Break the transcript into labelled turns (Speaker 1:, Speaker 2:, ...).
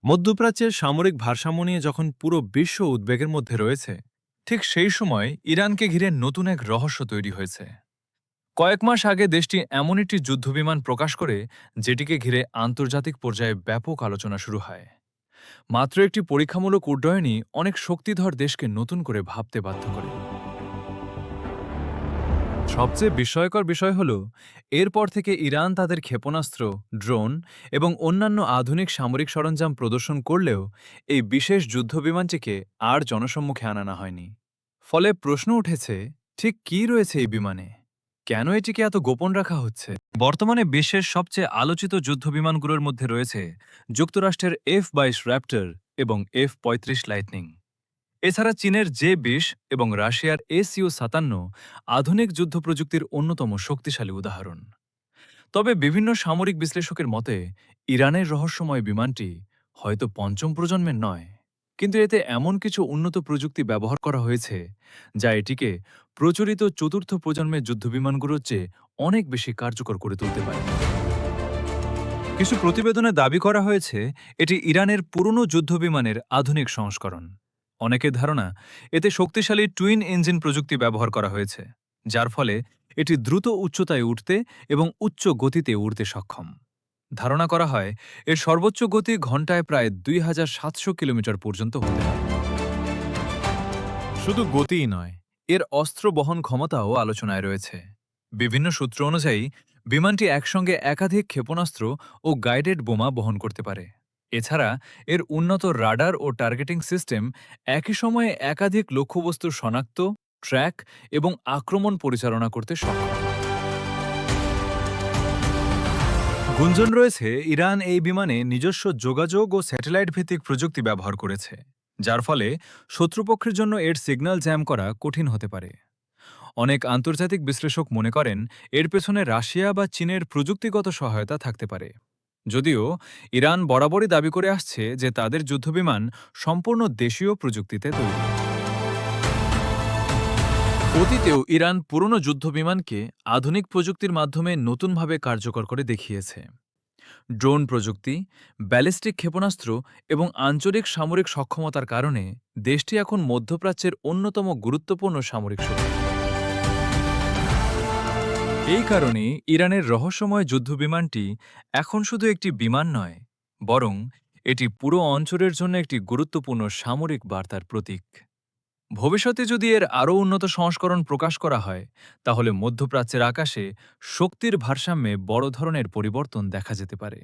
Speaker 1: মধ্যপ্রাচ্যের সামরিক ভারসাম্য নিয়ে যখন পুরো বিশ্ব উদ্বেগের মধ্যে রয়েছে, ঠিক সেই সময় ইরানকে ঘিরে নতুন এক রহস্য তৈরি হয়েছে। কয়েক মাস আগে দেশটি এমন একটি যুদ্ধবিমান প্রকাশ করে যেটিকে ঘিরে আন্তর্জাতিক পর্যায়ে ব্যাপক আলোচনা শুরু হয়। মাত্র একটি পরীক্ষামূলক উড্ডয়নই অনেক শক্তিধর দেশকে নতুন করে ভাবতে বাধ্য করে। সবচেয়ে বিস্ময়কর বিষয় হল, এরপর থেকে ইরান তাদের ক্ষেপণাস্ত্র, ড্রোন এবং অন্যান্য আধুনিক সামরিক সরঞ্জাম প্রদর্শন করলেও এই বিশেষ যুদ্ধবিমানটিকে আর জনসম্মুখে আনা হয়নি। ফলে প্রশ্ন উঠেছে, ঠিক কী রয়েছে এই বিমানে? কেন এটিকে এত গোপন রাখা হচ্ছে? বর্তমানে বিশ্বের সবচেয়ে আলোচিত যুদ্ধবিমানগুলোর মধ্যে রয়েছে যুক্তরাষ্ট্রের F-22 র্যাপ্টর এবং F-35 লাইটনিং। এছাড়া চীনের J-20 এবং রাশিয়ার Su-57 আধুনিক যুদ্ধ প্রযুক্তির অন্যতম শক্তিশালী উদাহরণ। তবে বিভিন্ন সামরিক বিশ্লেষকের মতে ইরানের রহস্যময় বিমানটি হয়তো পঞ্চম প্রজন্মের নয়, কিন্তু এতে এমন কিছু উন্নত প্রযুক্তি ব্যবহার করা হয়েছে যা এটিকে প্রচলিত চতুর্থ প্রজন্মের যুদ্ধবিমানগুলোর চেয়ে অনেক বেশি কার্যকর করে তুলতে পারে। কিছু প্রতিবেদনে দাবি করা হয়েছে এটি ইরানের পুরনো যুদ্ধবিমানের আধুনিক সংস্করণ। অনেকের ধারণা এতে শক্তিশালী টুইন ইঞ্জিন প্রযুক্তি ব্যবহার করা হয়েছে, যার ফলে এটি দ্রুত উচ্চতায় উঠতে এবং উচ্চ গতিতে উড়তে সক্ষম। ধারণা করা হয় এর সর্বোচ্চ গতি ঘন্টায় প্রায় 2700 কিলোমিটার পর্যন্ত হতে পারে। শুধু গতিই নয়, এর অস্ত্র বহন ক্ষমতাও আলোচনায় রয়েছে। বিভিন্ন সূত্র অনুযায়ী বিমানটি একসঙ্গে একাধিক ক্ষেপণাস্ত্র ও গাইডেড বোমা বহন করতে পারে। এছাড়া এর উন্নত রাডার ও টার্গেটিং সিস্টেম একই সময়ে একাধিক লক্ষ্যবস্তু শনাক্ত, ট্র্যাক এবং আক্রমণ পরিচালনা করতে সক্ষম। গুঞ্জন রয়েছে ইরান এই বিমানে নিজস্ব যোগাযোগ ও স্যাটেলাইট ভিত্তিক প্রযুক্তি ব্যবহার করেছে, যার ফলে শত্রুপক্ষের জন্য এর সিগন্যাল জ্যাম করা কঠিন হতে পারে। অনেক আন্তর্জাতিক বিশ্লেষক মনে করেন এর পেছনে রাশিয়া বা চীনের প্রযুক্তিগত সহায়তা থাকতে পারে। যদিও ইরান বরাবরই দাবি করে আসছে যে তাদের যুদ্ধবিমান সম্পূর্ণ দেশীয় প্রযুক্তিতে তৈরি। অতীতেও ইরান পুরনো যুদ্ধবিমানকে আধুনিক প্রযুক্তির মাধ্যমে নতুনভাবে কার্যকর করে দেখিয়েছে। ড্রোন প্রযুক্তি, ব্যালিস্টিক ক্ষেপণাস্ত্র এবং আঞ্চলিক সামরিক সক্ষমতার কারণে দেশটি এখন মধ্যপ্রাচ্যের অন্যতম গুরুত্বপূর্ণ সামরিক শক্তি। এই কারণে ইরানের রহস্যময় যুদ্ধবিমানটি এখন শুধু একটি বিমান নয়, বরং এটি পুরো অঞ্চলের জন্য একটি গুরুত্বপূর্ণ সামরিক বার্তার প্রতীক। ভবিষ্যতে যদি এর আরও উন্নত সংস্করণ প্রকাশ করা হয়, তাহলে মধ্যপ্রাচ্যের আকাশে শক্তির ভারসাম্যে বড় ধরনের পরিবর্তন দেখা যেতে পারে।